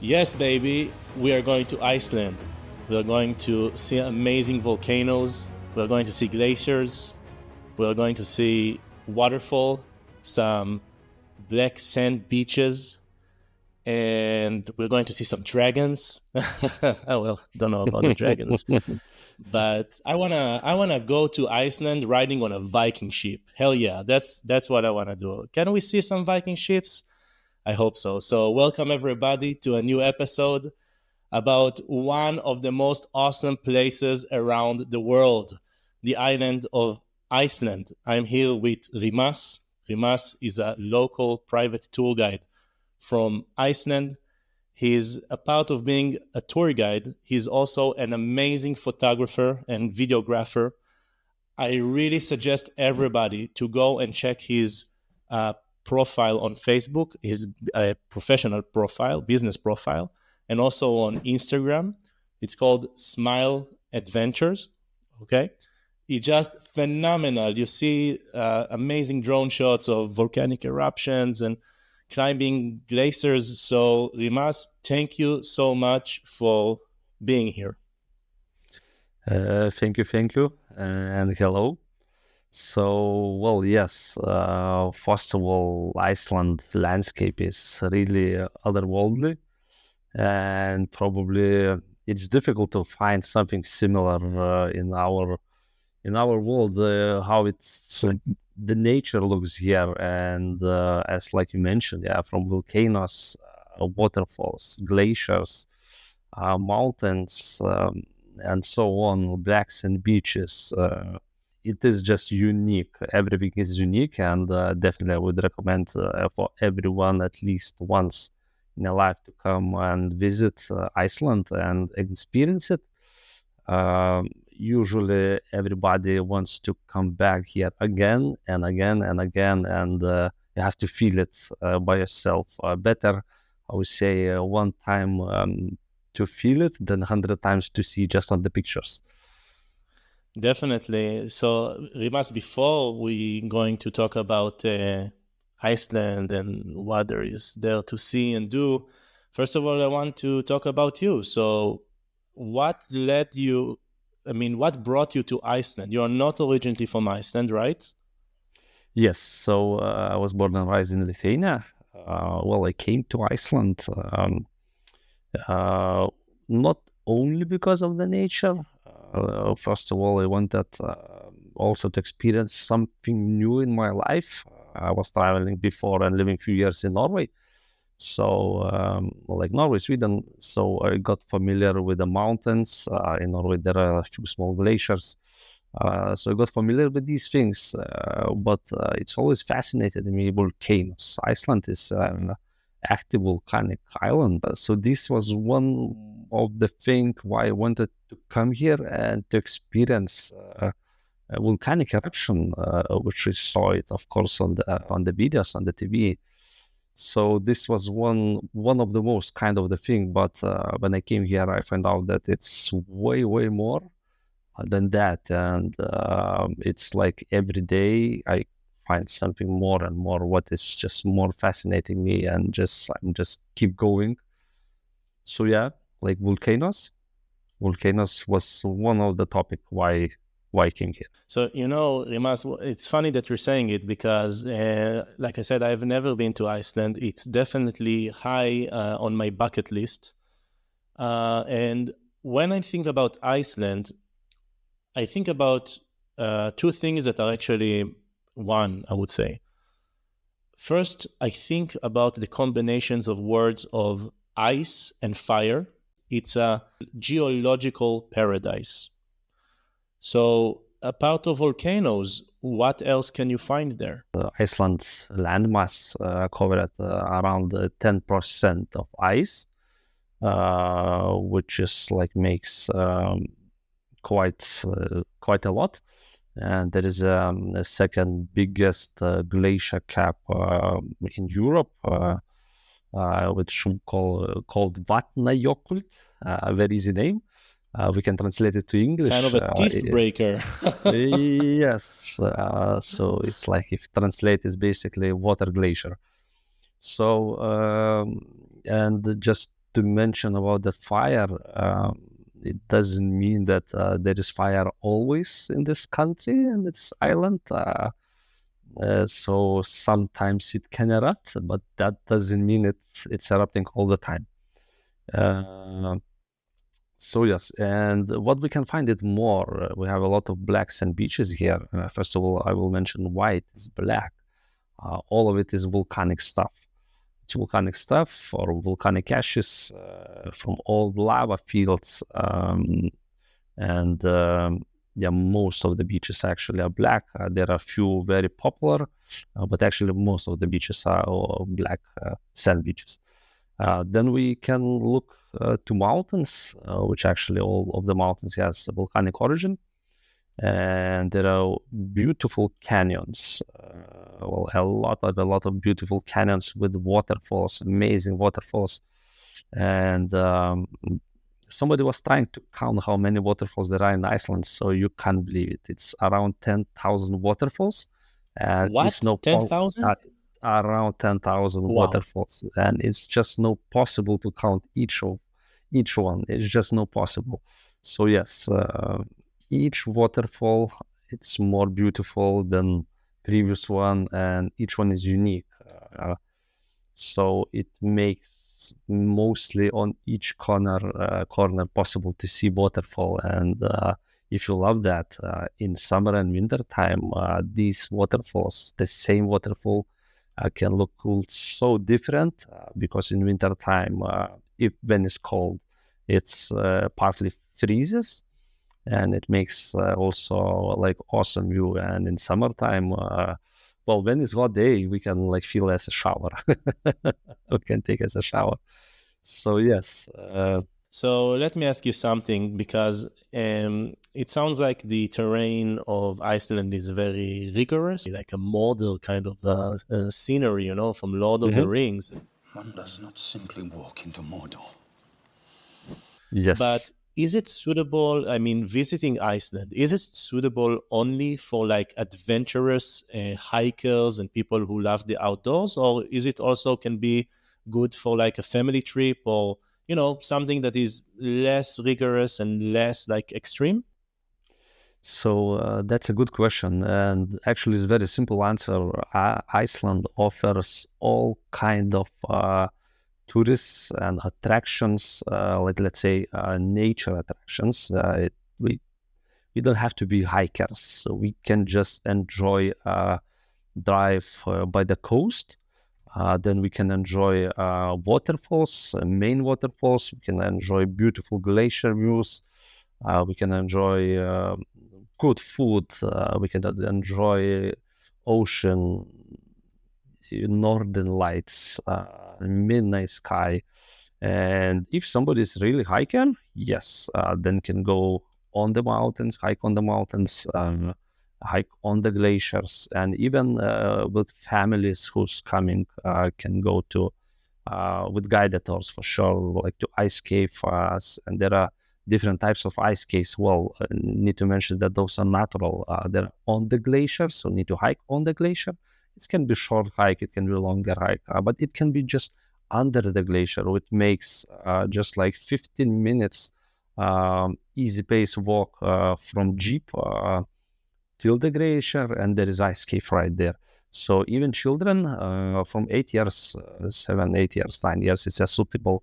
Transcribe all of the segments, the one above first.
Yes, baby, we are going to Iceland. We are going to see amazing volcanoes. We are going to see glaciers. We are going to see waterfall, some black sand beaches, and we're going to see some dragons. Oh well, don't know about the dragons, but I wanna go to Iceland riding on a Viking ship. Hell yeah, that's what I wanna do. Can we see some Viking ships? I hope so. So welcome everybody to a new episode about one of the most awesome places around the world, the island of Iceland. I'm here with Rimas. Rimas is a local private tour guide from Iceland. He's a part of being a tour guide. He's also an amazing photographer and videographer. I really suggest everybody to go and check his profile on Facebook, his professional profile, business profile, and also on Instagram. It's called Smile Adventures. Okay. It's just phenomenal. You see amazing drone shots of volcanic eruptions and climbing glaciers. So, Rimas, thank you so much for being here. Thank you, and hello. Yes, first of all, Iceland landscape is really otherworldly, and probably it's difficult to find something similar in our world. How it's the nature looks here, and as like you mentioned, yeah, from volcanoes, waterfalls, glaciers, mountains. And so on, blacks and beaches. It is just unique. Everything is unique, and definitely I would recommend for everyone at least once in a life to come and visit Iceland and experience it. Usually, everybody wants to come back here again and again and again, and you have to feel it by yourself. Better, I would say, one time. To feel it than 100 times to see just on the pictures. Definitely. So, Rimas, before we going to talk about Iceland and what there is there to see and do, first of all, I want to talk about you. So, what led you? I mean, what brought you to Iceland? You are not originally from Iceland, right? Yes, so I was born and raised in Lithuania. I came to Iceland uh, not only because of the nature. First of all, I wanted also to experience something new in my life. I was traveling before and living a few years in Norway. So, like Norway, Sweden. So I got familiar with the mountains. In Norway, there are a few small glaciers. So I got familiar with these things, but it's always fascinated me volcanoes. Iceland is an active volcanic island. So this was one of the things why I wanted to come here and to experience a volcanic eruption, which I saw it, of course, on the videos on the TV. So this was one of the most kind of the thing. But when I came here, I found out that it's way more than that, and it's like every day I find something more and more what is just more fascinating me, and I'm just keep going. So yeah, like volcanoes was one of the topic why I came here. So, Rimas, it's funny that you're saying it because, like I said, I've never been to Iceland. It's definitely high on my bucket list. And when I think about Iceland, I think about two things that are actually one, I would say. First, I think about the combinations of words of ice and fire. It's a geological paradise. So, apart of volcanoes, what else can you find there? Iceland's landmass covered around 10% of ice, which is like makes quite a lot. And there is a second biggest glacier cap in Europe, which we called Vatnajökull, a very easy name. We can translate it to English. Kind of a teeth breaker. Yes. So it's like if translate is basically water glacier. So and just to mention about the fire. It doesn't mean that there is fire always in this country and this island. So sometimes it can erupt, but that doesn't mean it's erupting all the time. Uh, so yes, and what we can find it more, we have a lot of black sand beaches here. First of all, I will mention white is black. All of it is volcanic stuff. It's volcanic stuff or volcanic ashes from old lava fields. And yeah, most of the beaches actually are black. There are a few very popular, but actually most of the beaches are all black sand beaches. Then we can look to mountains, which actually all of the mountains has a volcanic origin. And there are beautiful canyons. Well, a lot of beautiful canyons with waterfalls, amazing waterfalls. And somebody was trying to count how many waterfalls there are in Iceland, so you can't believe it. It's around 10,000 waterfalls, and it's What? no po- 10,000? around 10,000 Wow. waterfalls, and it's just no possible to count each one. It's just no possible. So yes, each waterfall it's more beautiful than previous one, and each one is unique. So it makes mostly on each corner possible to see waterfall. And if you love that, in summer and winter time, these waterfalls, the same waterfall, can look so different because in winter time, if when it's cold, it's partly freezes and it makes also like awesome view. And in summertime, well, when it's hot day, we can like feel as a shower. We can take as a shower. So yes, So let me ask you something because it sounds like the terrain of Iceland is very rigorous, like a model kind of scenery, from Lord of the mhm, Rings. One does not simply walk into Mordor. But yes. is it suitable? I mean, visiting Iceland, is it suitable only for like adventurous hikers and people who love the outdoors? Or is it also can be good for like a family trip or, something that is less rigorous and less like extreme? So that's a good question, and actually, it's a very simple answer. Iceland offers all kind of tourists and attractions, like let's say nature attractions. We don't have to be hikers, so we can just enjoy drive by the coast. Then we can enjoy waterfalls, main waterfalls. We can enjoy beautiful glacier views. We can enjoy good food. We can enjoy ocean, northern lights, midnight sky. And if somebody is really hiking, yes, then can go on the mountains, hike on the mountains, hike on the glaciers, and even with families who's coming can go to with guided tours for sure, like to ice cave. And there are different types of ice caves. Well, need to mention that those are natural. They're on the glacier, so need to hike on the glacier. It can be short hike, it can be longer hike, but it can be just under the glacier, which makes just like 15 minutes easy pace walk from Jeep till the glacier, and there is ice cave right there. So even children from 8 years, 7, 8 years, 9 years, it's a suitable.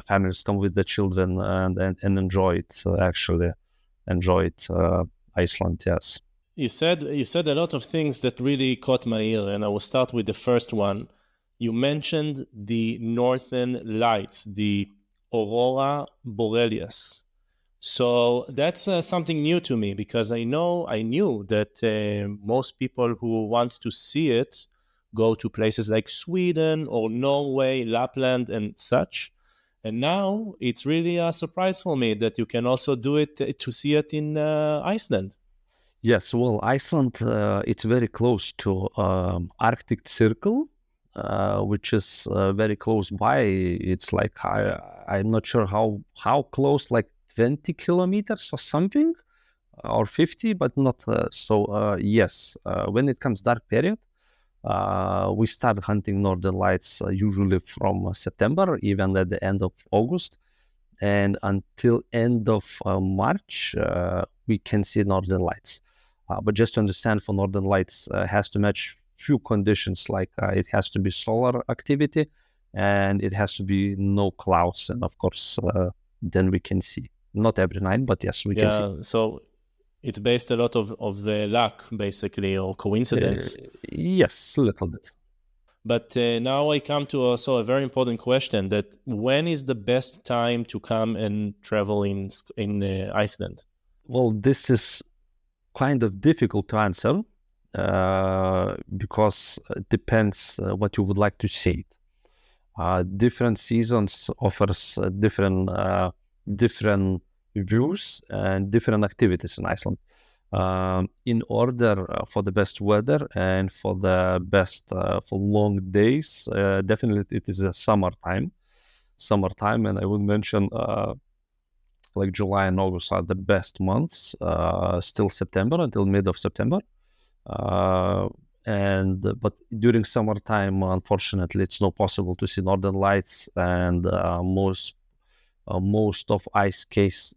Families come with the children and enjoy it. Actually, enjoy it. Iceland, yes. You said a lot of things that really caught my ear, and I will start with the first one. You mentioned the northern lights, the aurora borealis. So that's something new to me because I knew that most people who want to see it go to places like Sweden or Norway, Lapland, and such. And now it's really a surprise for me that you can also do it to see it in Iceland. Yes, well, Iceland, it's very close to Arctic Circle, which is very close by. It's like I'm not sure how close, like 20 kilometers or something, or 50, but not so. Yes, when it comes dark period, We start hunting northern lights usually from September, even at the end of August, and until end of March, we can see northern lights. But just to understand, for northern lights, has to match few conditions, like it has to be solar activity, and it has to be no clouds, and of course, then we can see. Not every night, but yes, we can see. Yeah, so it's based a lot of the luck, basically, or coincidence. Yes, a little bit. But now I come to also a very important question: that when is the best time to come and travel in Iceland? Well, this is kind of difficult to answer because it depends what you would like to see. Different seasons offers different views and different activities in Iceland. In order for the best weather and for the best for long days, definitely it is a summertime, and I would mention like July and August are the best months. Still September until mid of September. But during summertime, unfortunately, it's not possible to see northern lights, and most of ice caves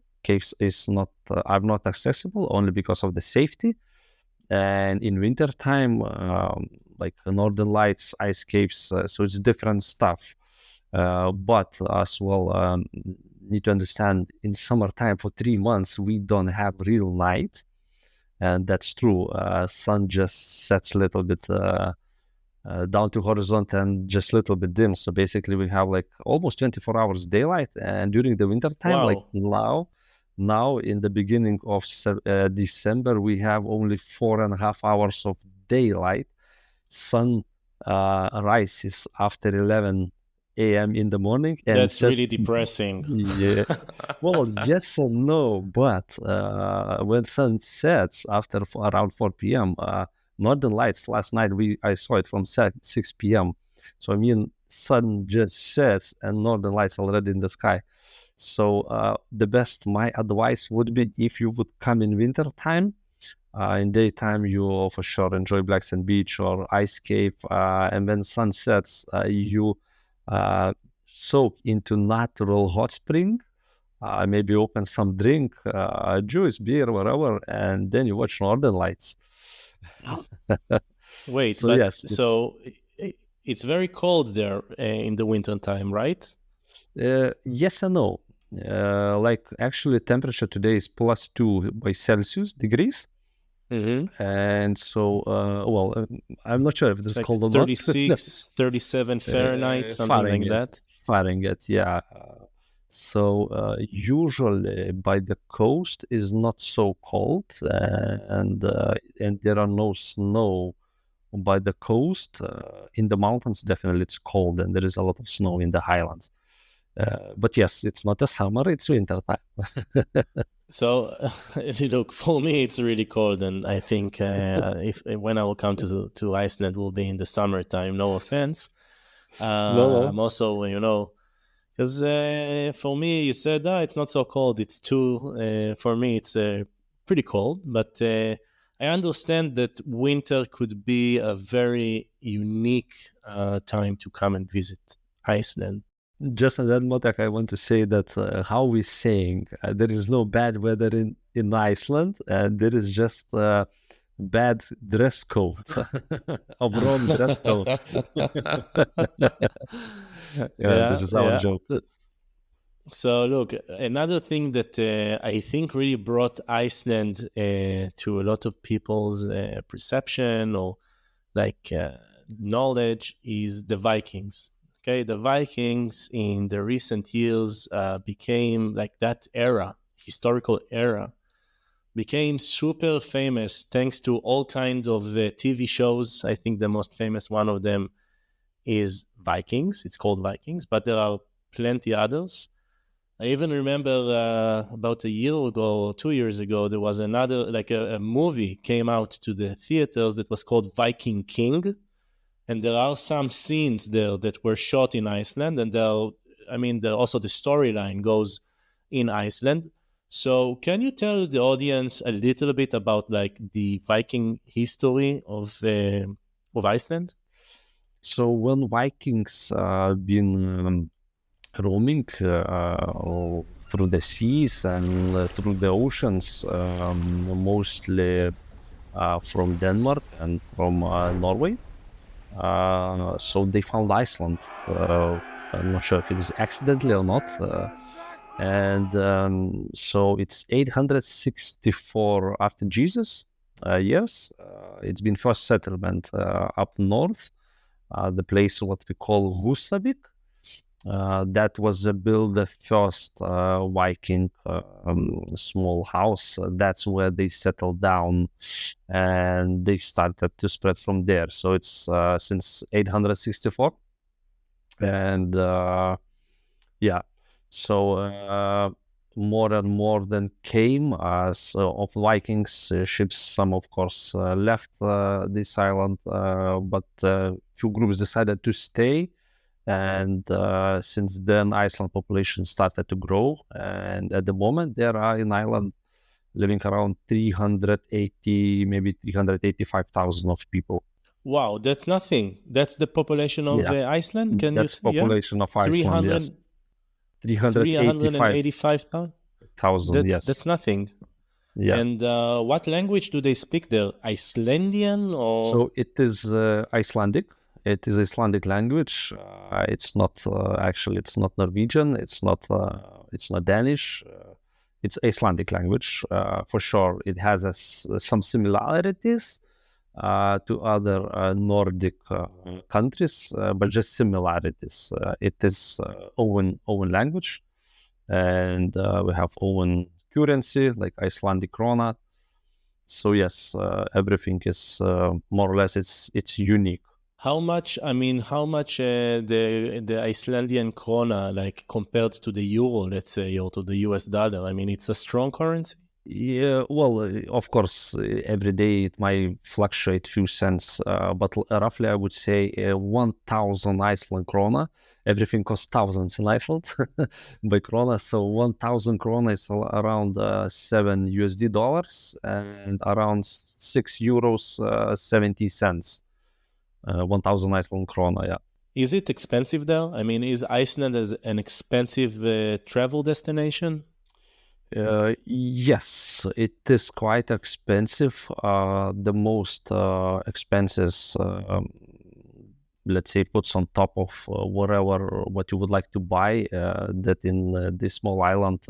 is not are not accessible only because of the safety. And in winter time, like northern lights, ice caves, so it's different stuff. But as well, need to understand, in summertime for 3 months we don't have real night, and that's true. Sun just sets a little bit down to horizon and just a little bit dim. So basically, we have like almost 24 hours daylight. And during the winter time, like now in the beginning of December, we have only 4.5 hours of daylight. Sun rises after 11 a.m. in the morning, and that's really depressing. Yeah, well, yes and no, but when sun sets after around 4 p.m., northern lights last night I saw it from 6 p.m. So I mean, sun just sets and northern lights already in the sky. So my advice would be, if you would come in winter time, in daytime you for sure enjoy Black Sand Beach or Ice Cave, and when sun sets, you soak into natural hot spring, maybe open some drink, juice, beer, whatever, and then you watch northern lights. Wait, so but yes, it's very cold there in the winter time, right? Yes and no. Like actually, temperature today is +2 by Celsius degrees. Mm-hmm. And so, I'm not sure if this is Like cold or 36, 37 Fahrenheit, something like that. Fahrenheit, yeah. So usually by the coast is not so cold, and there are no snow by the coast. In the mountains, definitely it's cold, and there is a lot of snow in the highlands. But yes, it's not a summer; it's winter time. So, look, for me, it's really cold, and I think if when I will come to Iceland, will be in the summertime. No offense. No. I'm also, because for me, you said it's not so cold. It's too. For me, it's pretty cold, but I understand that winter could be a very unique time to come and visit Iceland. Just on that, Motek, I want to say that how we're saying there is no bad weather in Iceland, and there is just bad dress code, a wrong dress code. This is our joke. So look, another thing that I think really brought Iceland to a lot of people's perception or like knowledge is the Vikings. Okay, the Vikings in the recent years became like that era, historical era, became super famous thanks to all kinds of TV shows. I think the most famous one of them is Vikings. It's called Vikings, but there are plenty others. I even remember about a year ago or 2 years ago, there was another, like a movie came out to the theaters that was called Viking King. And there are some scenes there that were shot in Iceland. And also the storyline goes in Iceland. So can you tell the audience a little bit about like the Viking history of of Iceland? So when Vikings been roaming through the seas and through the oceans, mostly from Denmark and from Norway. So they found Iceland. I'm not sure if it is accidentally or not. And so it's 864 after Jesus years. It's been first settlement up north, the place what we call Husavik. That was built the first Viking small house. That's where they settled down, and they started to spread from there. So it's since 864, and yeah, so more and more then came of Vikings ships. Some, of course, left this island, but few groups decided to stay. And since then, Iceland population started to grow. And at the moment, there are in Ireland living around 380, maybe 385,000 of people. Wow, that's nothing. That's the population of Yeah, Iceland. Can that's you? Yeah, population of Iceland. 300, Yes, 385,000. 385,000. Yes, That's nothing. yeah. And what language do they speak there? Icelandic or? So it is Icelandic. It is Icelandic language. It's not actually. It's not Norwegian. It's not. It's not Danish. It's Icelandic language for sure. It has some similarities to other Nordic countries, but just similarities. It is own language, and we have own currency like Icelandic krona. So yes, everything is more or less it's unique. How much? I mean, how much the Icelandic krona, like compared to the euro, let's say, or to the US dollar? I mean, it's a strong currency. Yeah, well, of course, every day it might fluctuate few cents, but roughly I would say 1,000 Iceland krona. Everything costs thousands in Iceland by krona. So 1,000 krona is around $7 USD, and around €6 70 cents. 1,000 Iceland krona, yeah. Is it expensive there? I mean, is Iceland as an expensive travel destination? Yes, it is quite expensive. The most expenses, let's say, puts on top of whatever what you would like to buy. That in this small island,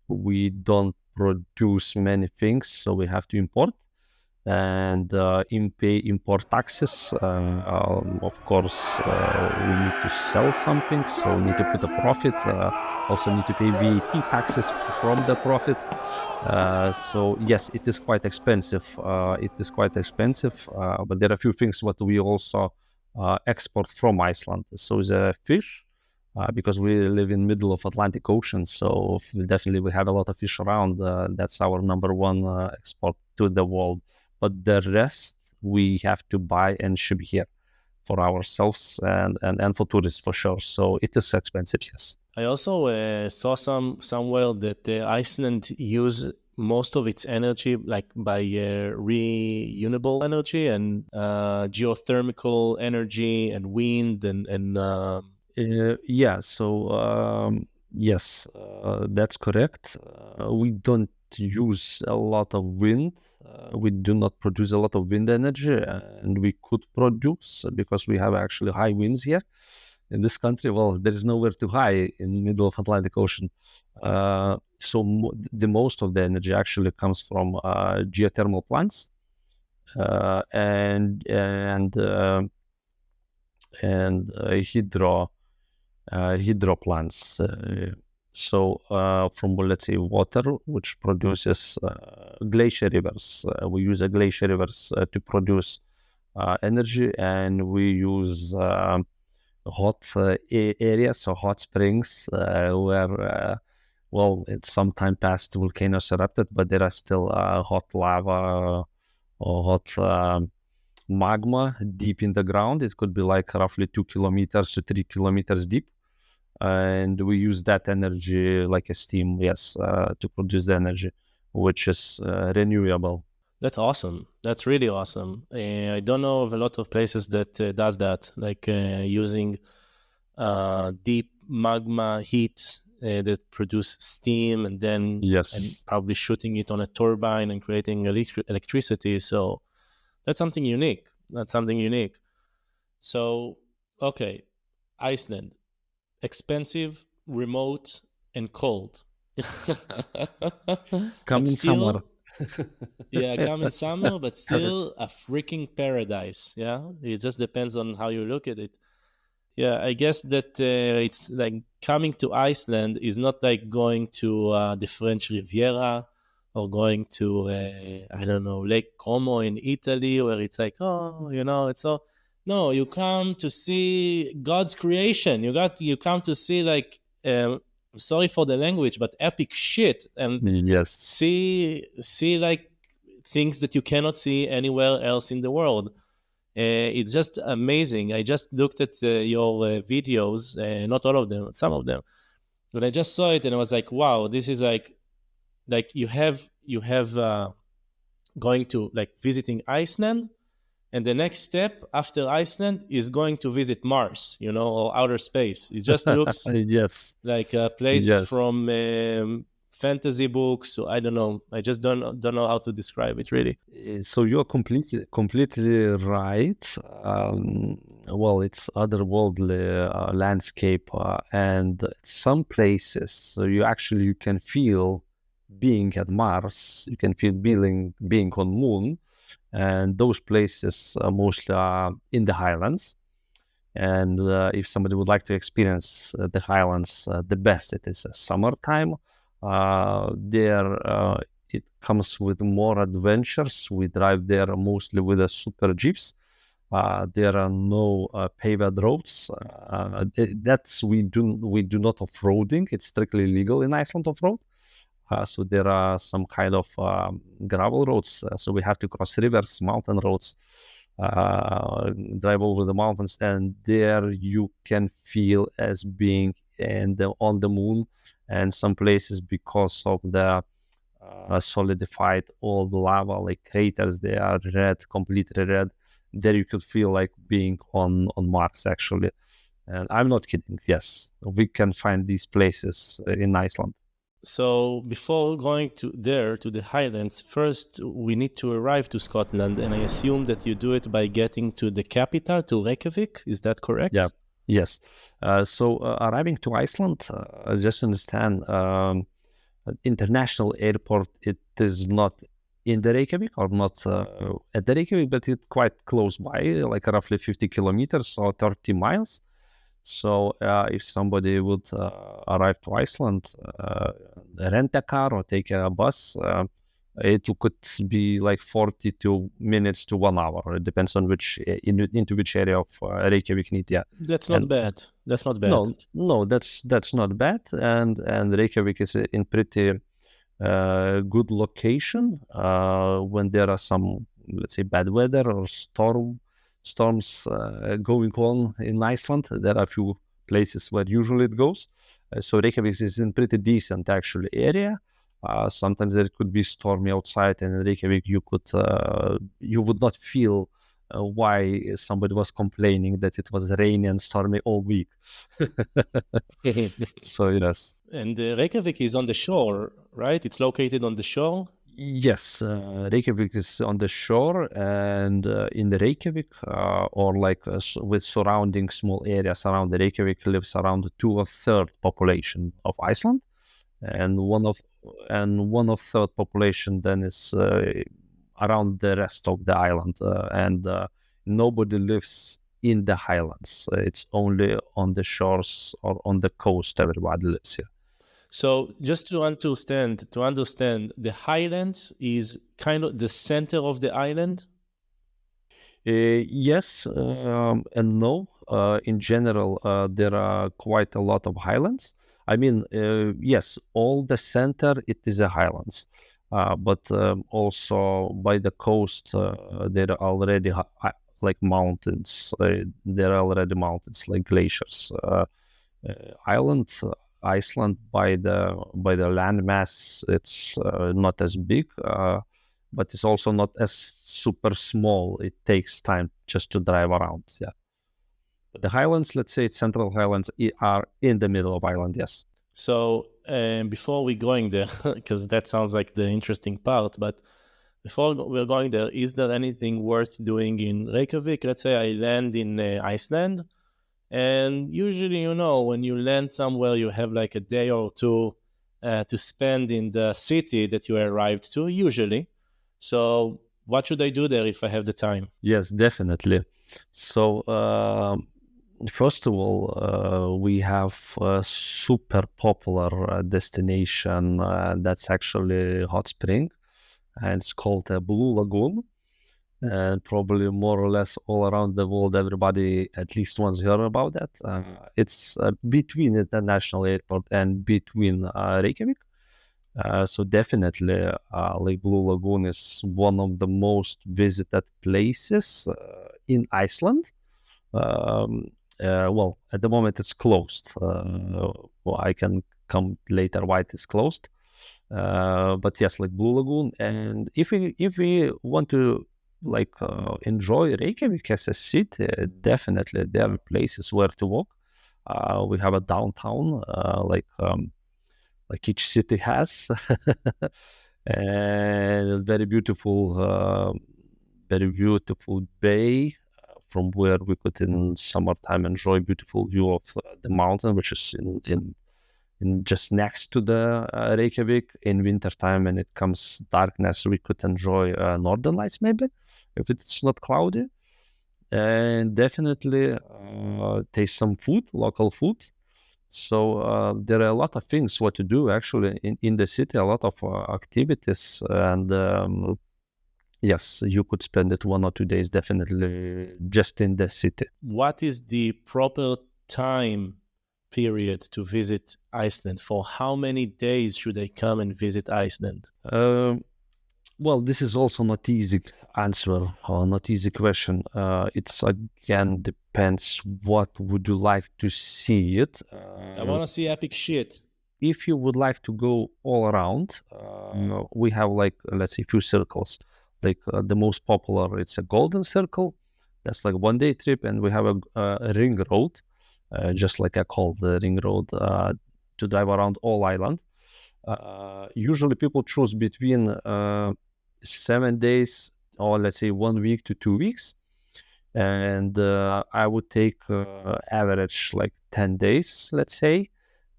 we don't produce many things, so we have to import and pay import taxes. Of course, we need to sell something, so we need to put a profit. Also need to pay VAT taxes from the profit. So yes, it is quite expensive. But there are a few things what we also export from Iceland. So the fish, because we live in middle of Atlantic Ocean, so definitely we have a lot of fish around. That's our number one export to the world. But the rest we have to buy and ship here for ourselves and for tourists for sure. So it is expensive, yes. I also saw somewhere that Iceland use most of its energy like by renewable energy and geothermal energy and wind and yeah. So yes, that's correct. We don't use a lot of wind. We do not produce a lot of wind energy, and we could produce because we have actually high winds here in this country. Well, there is nowhere to high in the middle of Atlantic Ocean. So the most of the energy actually comes from geothermal plants and hydro plants. So from, let's say, water, which produces glacier rivers. We use glacier rivers to produce energy, and we use hot areas, so hot springs, where, well, it's some time past volcanoes erupted, but there are still hot lava or hot magma deep in the ground. It could be like roughly 2 kilometers to 3 kilometers deep. And we use that energy like a steam, yes, to produce the energy, which is renewable. That's awesome. That's really awesome. I don't know of a lot of places that does that, like using deep magma heat that produce steam and then and Yes. probably shooting it on a turbine and creating electricity. So that's something unique. That's something unique. So, okay, Iceland, expensive, remote, and cold. Come But in summer. still, yeah, come in summer, but still a freaking paradise. Yeah, it just depends on how you look at it. Yeah, I guess that it's like coming to Iceland is not like going to the French Riviera or going to I don't know, Lake Como in Italy, where it's like, oh, it's all. No, you come to see God's creation. You come to see like sorry for the language, but epic shit, and Yes. see like things that you cannot see anywhere else in the world. It's just amazing. I just looked at your videos, not all of them, some of them, but I just saw it and I was like, wow, this is like you have going to like visiting Iceland, and the next step after Iceland is going to visit Mars, or outer space. It just looks Yes. like a place Yes. from fantasy books. So I don't know. I just don't know how to describe it really. So you're completely right. Well, it's otherworldly landscape, and some places. So you can feel being at Mars. You can feel being on Moon, and those places mostly are in the highlands. And if somebody would like to experience the highlands the best, it is summertime. There it comes with more adventures. We drive there mostly with the super jeeps. There are no paved roads. That's we do not off-roading. It's strictly legal in Iceland off-road. So there are some kind of gravel roads. So we have to cross rivers, mountain roads, drive over the mountains, and there you can feel as being on the moon. And some places, because of the solidified old lava, like craters, they are red, completely red. There you could feel like being on Mars actually. And I'm not kidding. Yes, we can find these places in Iceland. So before going to the Highlands, first we need to arrive to Scotland, and I assume that you do it by getting to the capital, to Reykjavik. Is that Yeah. correct? Yes. So arriving to Iceland, just to understand, international airport, it is not in the Reykjavik or not at the Reykjavik, but it's quite close by, like roughly 50 kilometers or 30 miles. So if somebody would arrive to Iceland, rent a car or take a bus, it could be like 42 minutes to 1 hour. It depends on into which area of Reykjavik need. Yeah, That's not and bad. That's not bad. no, that's not bad. And Reykjavik is in pretty good location when there are some, let's say, bad weather or storms going on in Iceland. There are a few places where usually it goes. So Reykjavik is in pretty decent actually area. Sometimes there could be stormy outside, and in Reykjavik you would not feel why somebody was complaining that it was rainy and stormy all week. So yes. And Reykjavik is on the shore, right? It's located on the shore. Yes, Reykjavik is on the shore, and in the Reykjavik, or like with surrounding small areas around the Reykjavik, lives around 2/3 population of Iceland, and one of third population then is around the rest of the island, and nobody lives in the highlands. It's only on the shores or on the coast. Everybody lives here. So just to understand, the Highlands is kind of the center of the island. Yes and no. In general, there are quite a lot of highlands. I mean, yes, all the center it is a highlands, but also by the coast there are already like mountains. There are already mountains like glaciers. Island Iceland by the land mass, it's not as big. but it's also not as super small. It takes time just to drive around. Yeah. But the highlands, let's say Central Highlands, are in the middle of Ireland. Yes. So before we going there, because that sounds like the interesting part, but before we're going there, is there anything worth doing in Reykjavik? Let's say I land in Iceland, and usually, when you land somewhere, you have like a day or two to spend in the city that you arrived to, usually. So what should I do there if I have the time? Yes, definitely. So first of all, we have a super popular destination that's actually hot spring, and it's called Blue Lagoon. And probably more or less all around the world, everybody at least once heard about that. It's between international airport and between Reykjavik. So definitely, Lake Blue Lagoon is one of the most visited places in Iceland. Well, at the moment it's closed. Well, I can come later why it is closed. But yes, like Blue Lagoon. And if we want to enjoy Reykjavik as a city, definitely there are places where to walk. We have a downtown, like each city has, and very beautiful bay from where we could in summertime enjoy beautiful view of the mountain, which is in just next to the Reykjavik. In wintertime, when it comes darkness, we could enjoy northern lights maybe if it's not cloudy, and definitely taste some food, local food. So there are a lot of things what to do actually in the city, a lot of activities, and yes, you could spend it 1 or 2 days definitely just in the city. What is the proper time period to visit Iceland? For how many days should I come and visit Iceland? Well, this is also not easy answer or not easy question. It's again depends what would you like to see it. I want to see epic shit. If you would like to go all around, we have like let's say few circles. Like the most popular, it's a golden circle. That's like 1 day trip, and we have a ring road, just like I call the ring road, to drive around all island. Usually people choose between 7 days or let's say 1 week to 2 weeks, and I would take average like 10 days, let's say.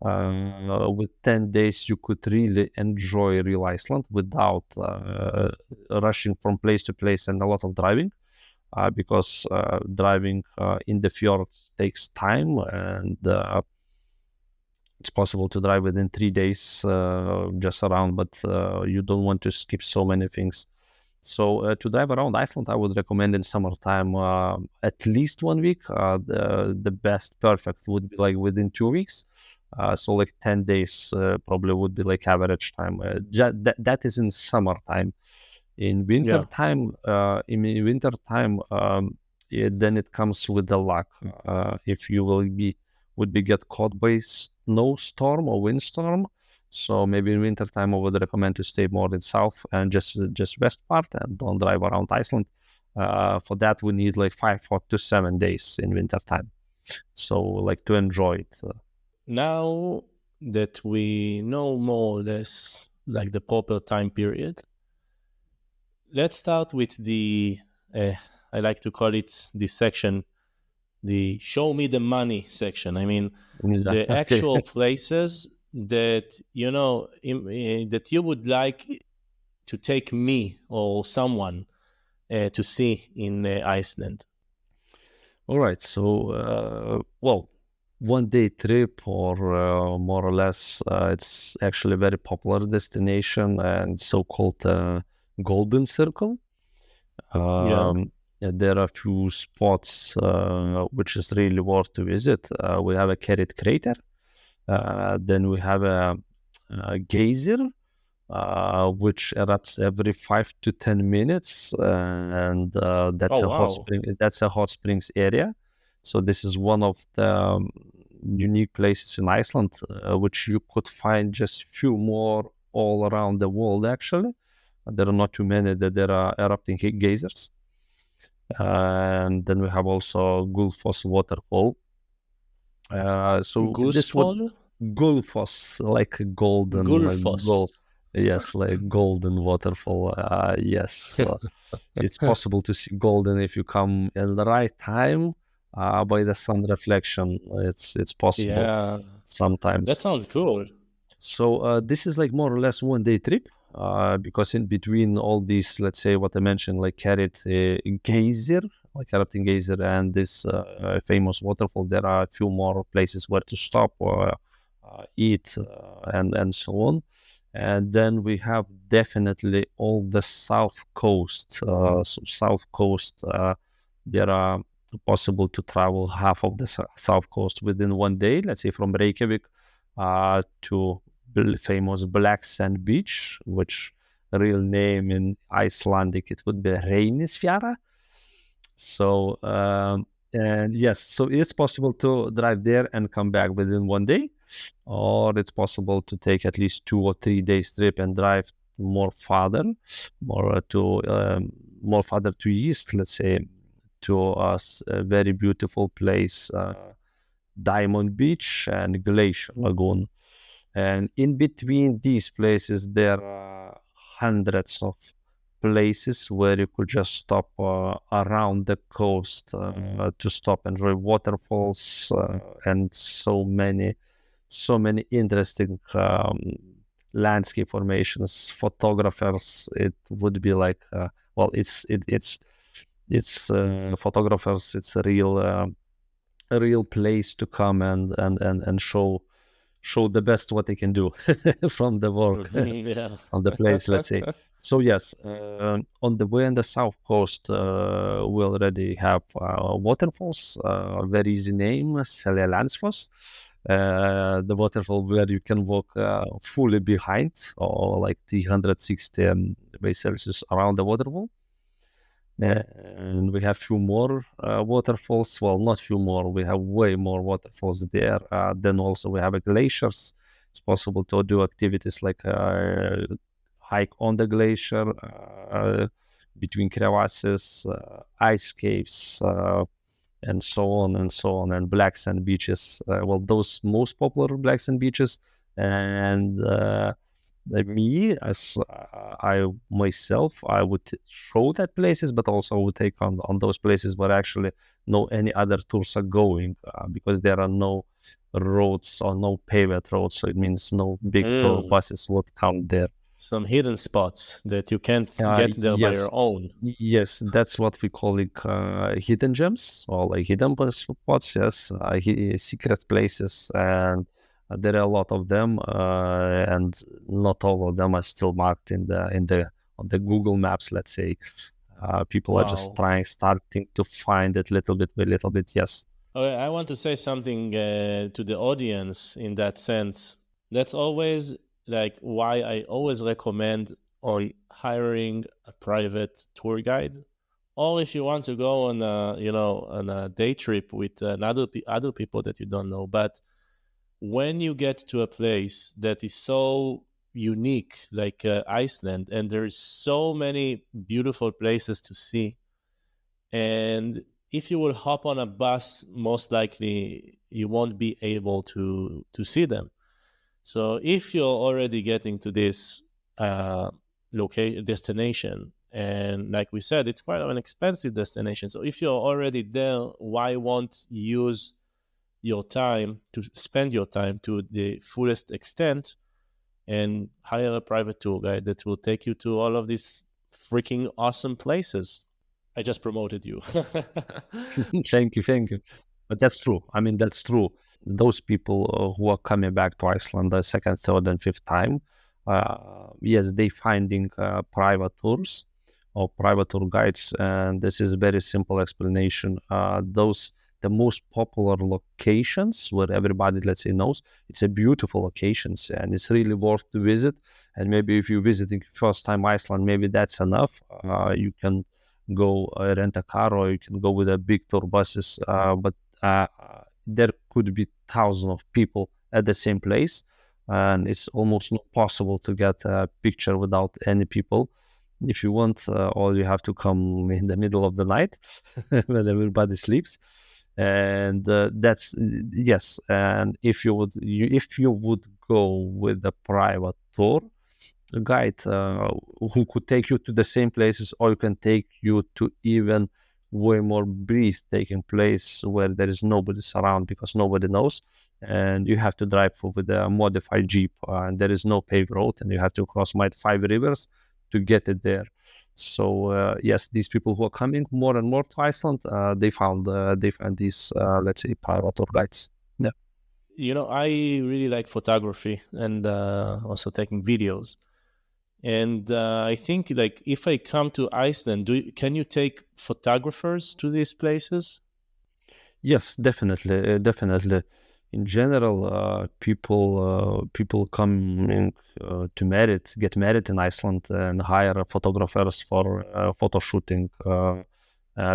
With 10 days you could really enjoy real Iceland without rushing from place to place and a lot of driving, because driving in the fjords takes time, and it's possible to drive within 3 days just around, but you don't want to skip so many things. So to drive around Iceland, I would recommend in summertime at least 1 week. The best perfect would be like within 2 weeks. So like 10 days probably would be like average time. That is in summertime. In winter time, then it comes with the luck. If you would be get caught by snowstorm or windstorm. So maybe in winter time I would recommend to stay more in south and just west part and don't drive around Iceland. For that we need like 5 to 7 days in winter time. So like to enjoy it. Now that we know more or less like the proper time period, let's start with the I like to call it this section, the show me the money section. I mean, the actual places that that you would like to take me or someone to see in Iceland. All right, so well, 1 day trip or more or less, it's actually a very popular destination and so-called Golden Circle. There are a few spots which is really worth to visit. We have a Carrot Crater, then we have a geyser, which erupts every 5 to 10 minutes, and that's hot spring. That's a hot springs area. So this is one of the unique places in Iceland, which you could find just few more all around the world actually. There are not too many that there are erupting geysers. And then we have also Gullfoss waterfall. So this would Goosefall? Gullfoss, like a golden, like gold. Gulfoss. Yes, like golden waterfall. Yes, it's possible to see golden if you come at the right time by the sun reflection. It's possible Yeah, that sometimes. sounds cool. So this is like more or less 1 day trip because in between all these, let's say what I mentioned, like carried geyser, like erupting geyser, and this famous waterfall, there are a few more places where to stop or eat and so on. And then we have definitely all the south coast. So south coast, there are possible to travel half of the south coast within 1 day. Let's say from Reykjavik to famous Black Sand Beach, which real name in Icelandic it would be Reynisfjara. So and yes, so it's possible to drive there and come back within 1 day, or it's possible to take at least 2 or 3 days trip and drive more farther, more farther to east, let's say, to a very beautiful place, Diamond Beach and Glacier Lagoon. And in between these places, there are hundreds of places where you could just stop around the coast to stop and enjoy waterfalls and so many interesting landscape formations. Photographers, it would be like well, it's photographers. It's a real place to come and show the best what they can do from the work Yeah. on the place, let's say. So yes, on the way on the south coast, we already have waterfalls. Very easy name, Seljalandsfoss. The waterfall where you can walk fully behind, or like 360 degrees Celsius around the waterfall. And we have few more waterfalls. Well, not few more. We have way more waterfalls there. Then also we have glaciers. It's possible to do activities like hike on the glacier, between crevasses, ice caves, and so on and so on. And black sand beaches. Well, those most popular black sand beaches. And me as I myself, I would show that places, but also would take on those places where actually no any other tours are going because there are no roads or no paved roads, so it means no big tour buses would come there. Some hidden spots that you can't get there by your own. Yes, that's what we call it, hidden gems or like hidden spots. Yes, secret places, and there are a lot of them, and not all of them are still marked in the on the Google Maps. Let's say people are just starting to find it little bit by little bit. Yes. Okay, I want to say something to the audience in that sense. That's always like why I always recommend or hiring a private tour guide, or if you want to go on a on a day trip with other people that you don't know. But when you get to a place that is so unique like Iceland, and there's so many beautiful places to see, and if you will hop on a bus, most likely you won't be able to see them. So if you're already getting to this destination, and like we said, it's quite an expensive destination. So if you're already there, why won't you use your time to spend your time to the fullest extent and hire a private tour guide that will take you to all of these freaking awesome places? I just promoted you. Thank you. But that's true. I mean, that's true. Those people who are coming back to Iceland the second, third, and fifth time, yes, they finding private tours or private tour guides, and this is a very simple explanation. The most popular locations where everybody, let's say, knows, it's a beautiful locations and it's really worth to visit. And maybe if you're visiting first time Iceland, maybe that's enough. You can go rent a car, or you can go with a big tour buses. But there could be thousands of people at the same place, and it's almost not possible to get a picture without any people. if you want, or you have to come in the middle of the night when everybody sleeps. And that's yes. And if you would go with a private tour, a guide who could take you to the same places, or you can take you to even way more breathtaking place where there is nobody around because nobody knows, and you have to drive with a modified jeep, and there is no paved road, and you have to cross my 5 rivers to get it there. So yes, these people who are coming more and more to Iceland, they found these let's say private tour guides. Yeah. I really like photography and also taking videos. And I think, like, if I come to Iceland, can you take photographers to these places? Yes, definitely, definitely. In general, people coming get married in Iceland and hire photographers for photo shooting.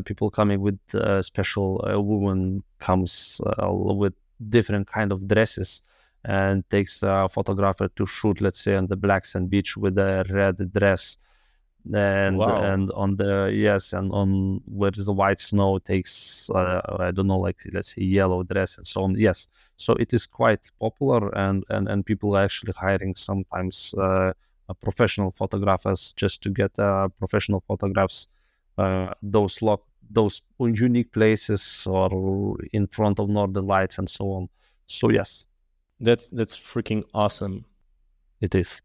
People coming with special woman comes with different kind of dresses and takes a photographer to shoot, let's say, on the black sand beach with a red dress, Wow. and on the yes, and on where there's a white snow takes I don't know, like, let's say, yellow dress and so on. Yes, so it is quite popular, and people are actually hiring sometimes professional photographers just to get professional photographs, those unique places or in front of northern lights and so on. So yes, That's freaking awesome. it is.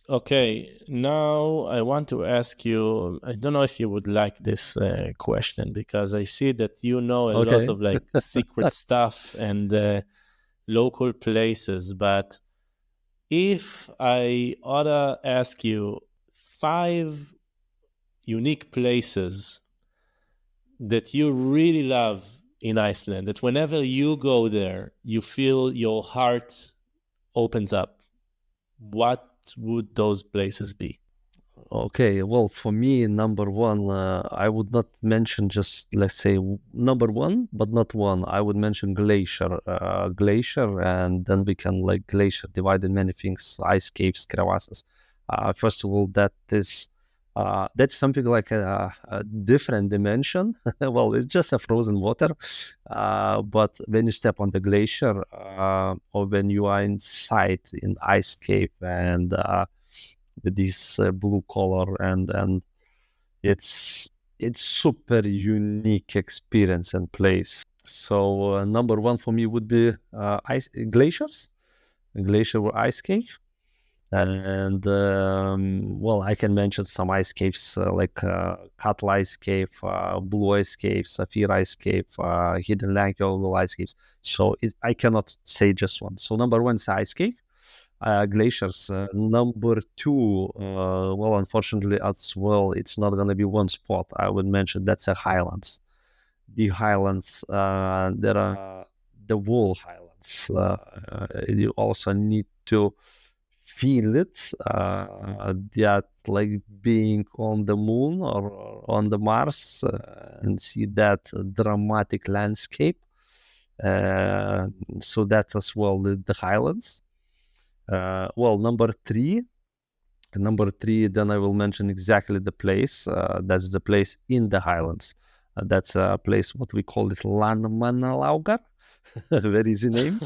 Okay, now I want to ask you, I don't know if you would like this question, because I see that you know a lot Okay. of like secret stuff and local places, but if I ought to ask you 5 unique places that you really love in Iceland, that whenever you go there, you feel your heart opens up, what would those places be? Okay, well, for me, number one, I would not mention just, let's say, number one, but not one. I would mention glacier, and then we can, like, glacier divide in many things: ice caves, crevasses. First of all, that's something like a different dimension. Well, it's just a frozen water, but when you step on the glacier, or when you are inside in ice cave, and with this blue color, and it's super unique experience and place. So number one for me would be ice glaciers, glacier or ice cave. And well, I can mention some ice caves like Katla Ice Cave, Blue Ice Cave, Sapphire Ice Cave, Hidden Lake Ice Caves. So I cannot say just one. So number one is ice cave. Glaciers. Number two, well, unfortunately, as well, it's not going to be one spot. I would mention that's a highlands. The highlands, there are the wall highlands. You also need to feel it. That, like, being on the moon or on the Mars, and see that dramatic landscape. So that's as well the highlands. Well, number three, then I will mention exactly the place. That's the place in the highlands. That's a place, what we call it, Landmannalaugar. Very easy name.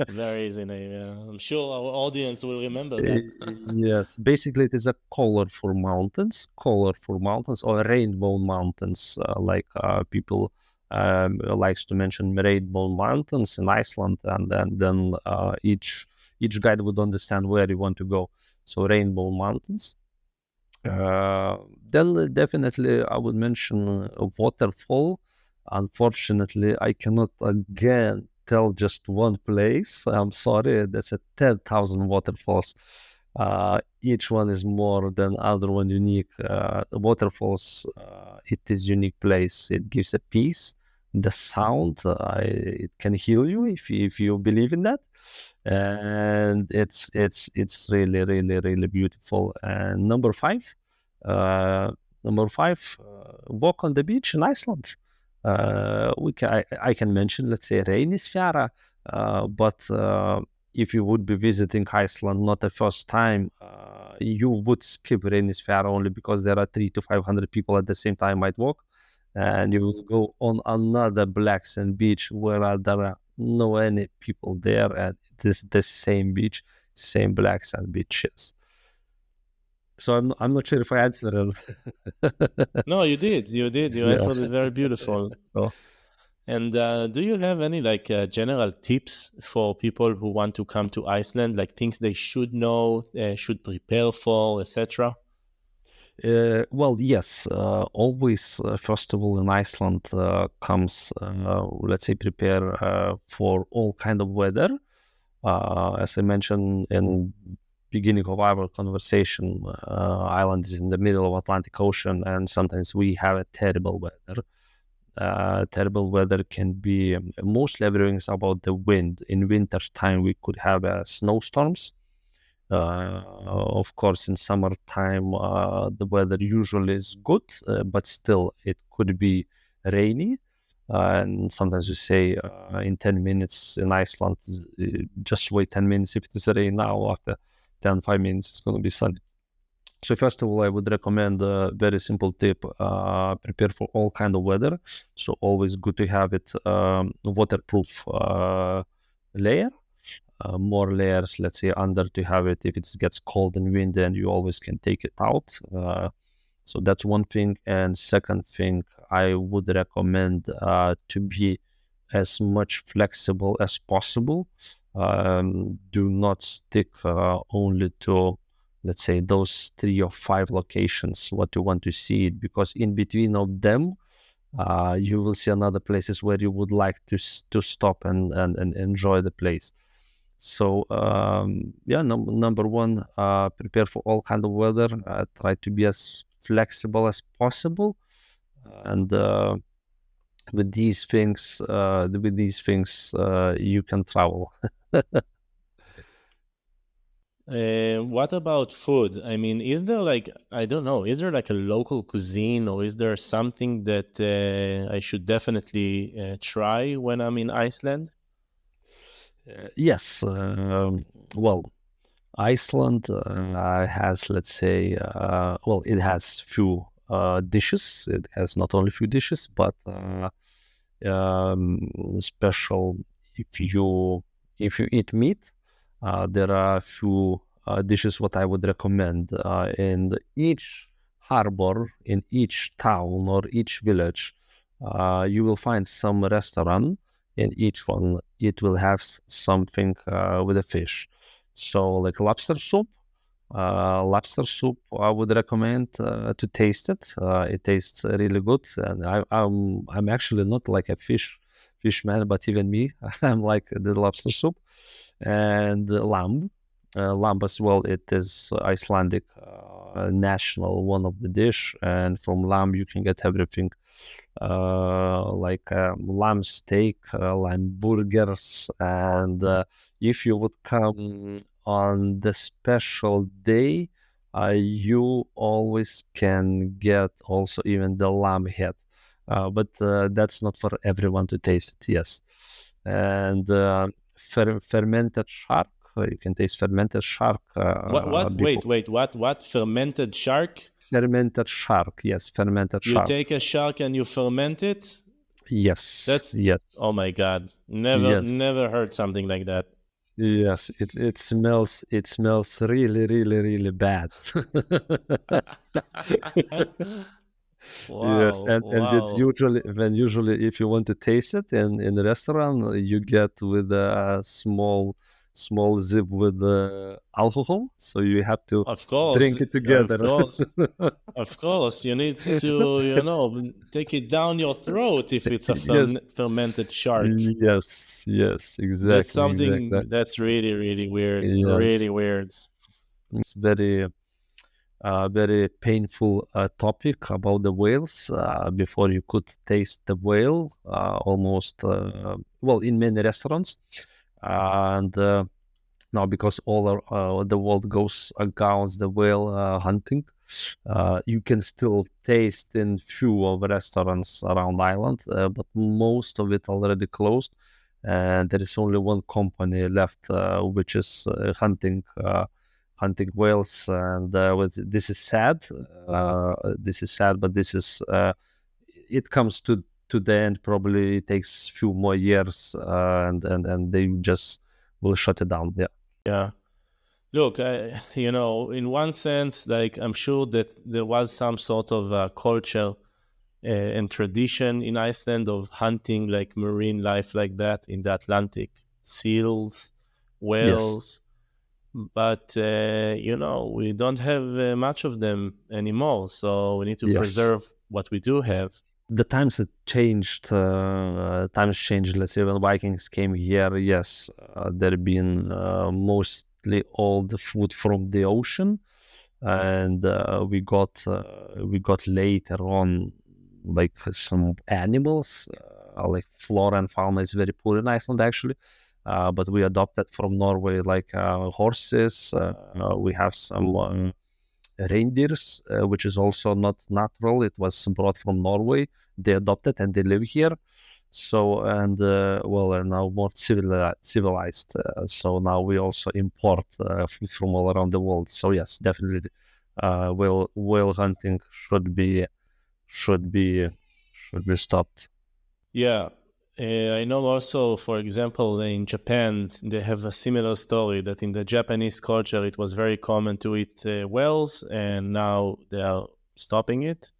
Very easy name, yeah. I'm sure our audience will remember that. Yes, basically it is a colorful mountains or rainbow mountains, like people likes to mention rainbow mountains in Iceland, and then each guide would understand where you want to go. So rainbow mountains. Then definitely I would mention a waterfall. Unfortunately, I cannot again tell just one place. I'm sorry, that's a 10,000 waterfalls. Each one is more than other one unique. Waterfalls, it is unique place. It gives a peace. The sound, it can heal you if you believe in that, and it's really, really, really beautiful. And number five, walk on the beach in Iceland. I can mention, let's say, Reynisfjara, but if you would be visiting Iceland not the first time, you would skip Reynis Fair only because there are 300 to 500 people at the same time might walk, and you will go on another black sand beach where there are no any people there, and it is the same beach, same black sand beaches. So I'm not sure if I answered it. No, you did. You Yeah. answered it very beautiful. Oh. And do you have any like general tips for people who want to come to Iceland, like things they should know, should prepare for, etc.? Well, yes. Always, first of all, in Iceland comes, let's say, prepare for all kind of weather. As I mentioned in beginning of our conversation, Ireland is in the middle of Atlantic Ocean, and sometimes we have a terrible weather. Terrible weather can be mostly everything is about the wind. In winter time, we could have snowstorms. Of course, in summertime, the weather usually is good, but still it could be rainy. And sometimes we say in 10 minutes in Iceland, just wait 10 minutes. If it is rain now, after 5 minutes, it's going to be sunny. So first of all, I would recommend a very simple tip, prepare for all kind of weather. So always good to have it waterproof layer. More layers, let's say, under to have it if it gets cold and windy, and you always can take it out. So that's one thing. And second thing, I would recommend to be as much flexible as possible. Do not stick only to, let's say, those 3 or 5 locations what you want to see, because in between of them you will see another places where you would like to stop and enjoy the place. So number one, prepare for all kind of weather. Try to be as flexible as possible, and with these things, you can travel. What about food? I mean, is there like, I don't know, is there like a local cuisine, or is there something that I should definitely try when I'm in Iceland? Yes. Well, Iceland has, let's say, it has few dishes. It has not only few dishes, but special. If you eat meat, there are a few dishes what I would recommend. In each harbor, in each town or each village, you will find some restaurant. In each one, it will have something with a fish. So, like lobster soup. I would recommend to taste it. It tastes really good, and I'm actually not like a fish man, but even me, I'm like the lobster soup. And lamb, lamb as well. It is Icelandic national one of the dish, and from lamb you can get everything, like lamb steak, lamb burgers, and if you would come on the special day, you always can get also even the lamb head, but that's not for everyone to taste it. Yes, and fermented shark. You can taste fermented shark. What? Wait. What? Fermented shark? Fermented shark. Yes, fermented You shark. take a shark and you ferment it? Yes. Yes. Oh my God. Yes. Never heard something like that. Yes, it smells really, really, really bad. Wow. Yes, and usually if you want to taste it in the restaurant, you get with a small zip with alcohol, so you have to Of course. drink it together. Of course. You need to, take it down your throat if it's a Yes. fermented shark. Yes, exactly. That's something exactly. that's really, really weird. Yes. Really weird. It's very painful topic about the whales. Before you could taste the whale, almost in many restaurants, and now because all the world goes against the whale hunting, you can still taste in few of restaurants around Ireland, but most of it already closed. and there is only one company left, which is hunting whales. And this is sad. This is sad, but this is it comes to the end. Probably it takes few more years, and they just will shut it down. Yeah. Yeah. Look, in one sense, like I'm sure that there was some sort of culture and tradition in Iceland of hunting like marine life like that in the Atlantic, seals, Yes. whales. But, we don't have much of them anymore. So we need to Yes. preserve what we do have. The times had changed. Times changed. Let's say when Vikings came here, yes, there been mostly all the food from the ocean, and we got later on like some animals, like flora and fauna is very poor in Iceland actually. But we adopted from Norway like horses. We have some reindeers, which is also not natural. It was brought from Norway. They adopted and they live here. So and and now more civilized. So now we also import food from all around the world. So yes, definitely, whale hunting should be stopped. Yeah. I know also, for example, in Japan, they have a similar story that in the Japanese culture, it was very common to eat whales, and now they are stopping it.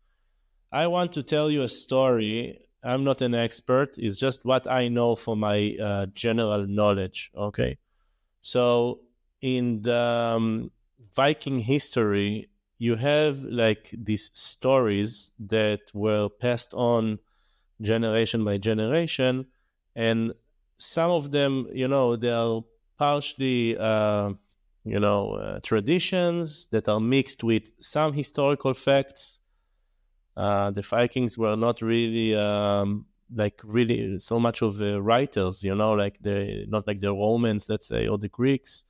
I want to tell you a story. I'm not an expert. It's just what I know for my general knowledge. Okay. So in the Viking history, you have like these stories that were passed on generation by generation, and some of them, they are partially, traditions that are mixed with some historical facts. The Vikings were not really like really so much of writers, like not like the Romans, let's say, or the Greeks.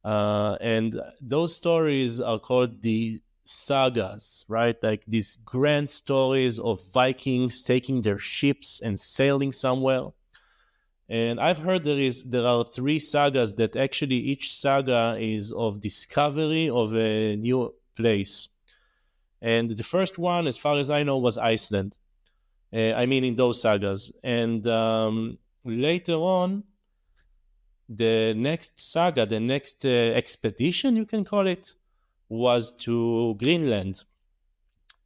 And those stories are called the sagas, right? Like these grand stories of Vikings taking their ships and sailing somewhere. And I've heard there are three sagas that actually each saga is of discovery of a new place. And the first one, as far as I know, was Iceland. In those sagas. And later on, the next saga, the next expedition, you can call it, was to Greenland.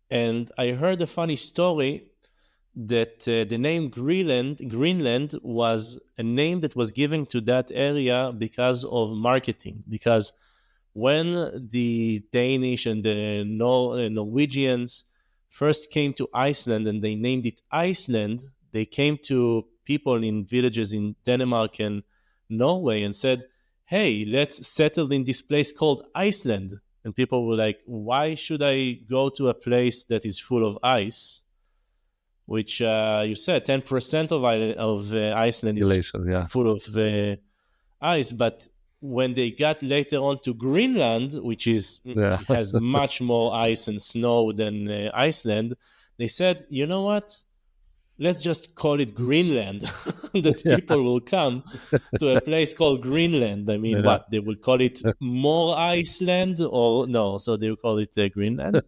And I heard a funny story that the name Greenland was a name that was given to that area because of marketing. Because when the Danish and the Norwegians first came to Iceland and they named it Iceland, they came to people in villages in Denmark and Norway and said, hey, let's settle in this place called Iceland. And people were like, why should I go to a place that is full of ice? Which you said 10% of Iceland is Glacier, yeah. full of ice. But when they got later on to Greenland, which has much more ice and snow than Iceland, they said, you know what? Let's just call it Greenland. That people will come to a place called Greenland. I mean, what? They will call it more Iceland or no? So they will call it Greenland.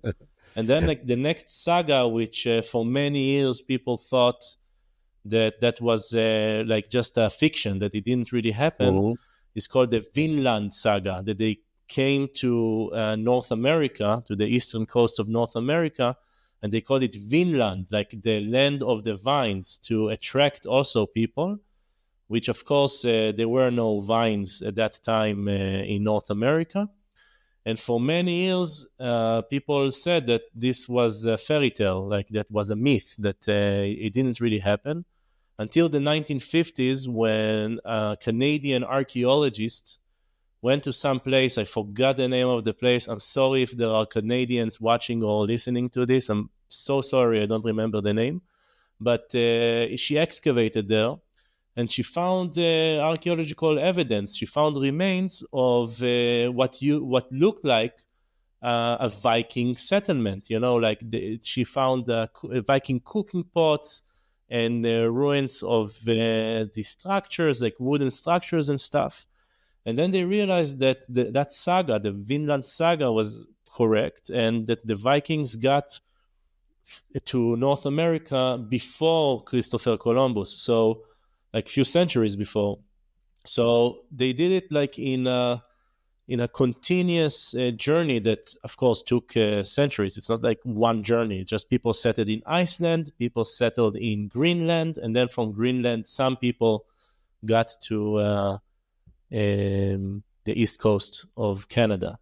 And then like the next saga, which for many years people thought that was like just a fiction, that it didn't really happen, is called the Vinland saga, that they came to North America, to the eastern coast of North America, and they called it Vinland, like the land of the vines, to attract also people, which of course there were no vines at that time in North America. And for many years, people said that this was a fairy tale, like that was a myth, that it didn't really happen until the 1950s when a Canadian archaeologist went to some place. I forgot the name of the place. I'm sorry if there are Canadians watching or listening to this. I'm so sorry, I don't remember the name. But she excavated there, and she found archaeological evidence. She found remains of what looked like a Viking settlement. Like she found Viking cooking pots and ruins of the structures, like wooden structures and stuff. And then they realized that that saga, the Vinland saga, was correct, and that the Vikings got to North America before Christopher Columbus, so like few centuries before. So they did it like in a continuous journey that, of course, took centuries. It's not like one journey. Just people settled in Iceland, people settled in Greenland, and then from Greenland, some people got to the east coast of Canada.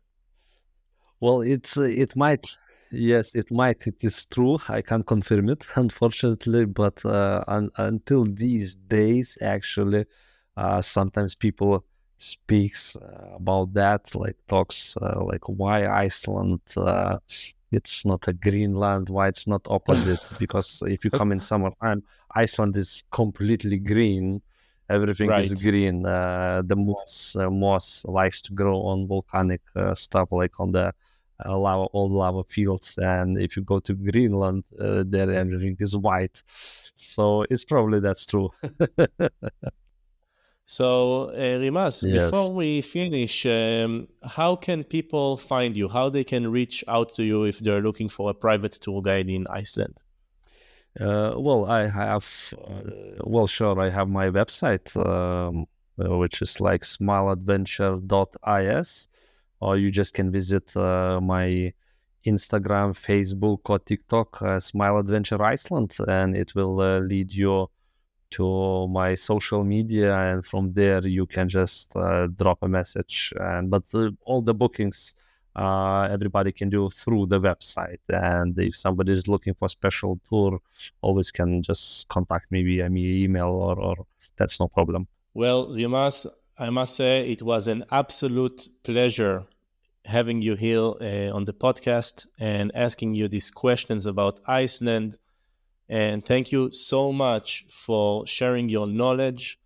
Well, it might. Yes, it might. It is true. I can't confirm it, unfortunately. But until these days, actually, sometimes people speaks about that, like talks like why Iceland. It's not a Greenland. Why it's not opposite? Because if you come in summertime, Iceland is completely green. Everything is Right. green. The moss likes to grow on volcanic stuff, like on the lava, old lava fields. And if you go to Greenland, there everything is white. So it's probably that's true. So, Rimas, Yes. before we finish, how can people find you? How they can reach out to you if they're looking for a private tour guide in Iceland? Well, I have, well, sure, I have my website, which is like smileadventure.is, or you just can visit my Instagram, Facebook, or TikTok, Smile Adventure Iceland, and it will lead you to my social media, and from there you can just drop a message. And but all the bookings everybody can do through the website. And if somebody is looking for special tour, always can just contact me via me email, or that's no problem. Well, Rimas, I must say it was an absolute pleasure having you here on the podcast and asking you these questions about Iceland. And thank you so much for sharing your knowledge.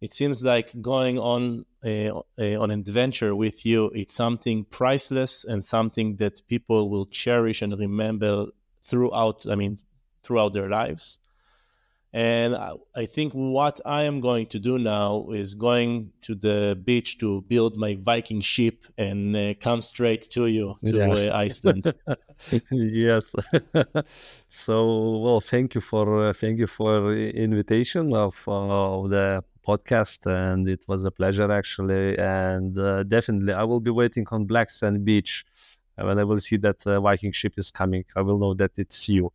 It seems like going on an adventure with you, it's something priceless and something that people will cherish and remember throughout their lives. And I think what I am going to do now is going to the beach to build my Viking ship and come straight to you to Yeah. Iceland. Yes. So, well, thank you for invitation of the podcast, and it was a pleasure actually. And definitely, I will be waiting on Black Sand Beach. When I will see that Viking ship is coming, I will know that it's you.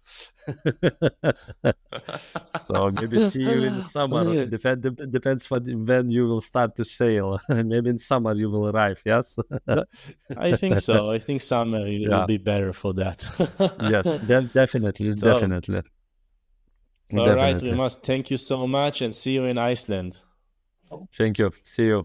So maybe see you in the summer. Depends when you will start to sail. Maybe in summer you will arrive. Yes. I think so. I think summer it will Yeah. be better for that. Yes. Definitely. So, Definitely. all right, Definitely. Rimas, thank you so much and see you in Iceland. Thank you. See you.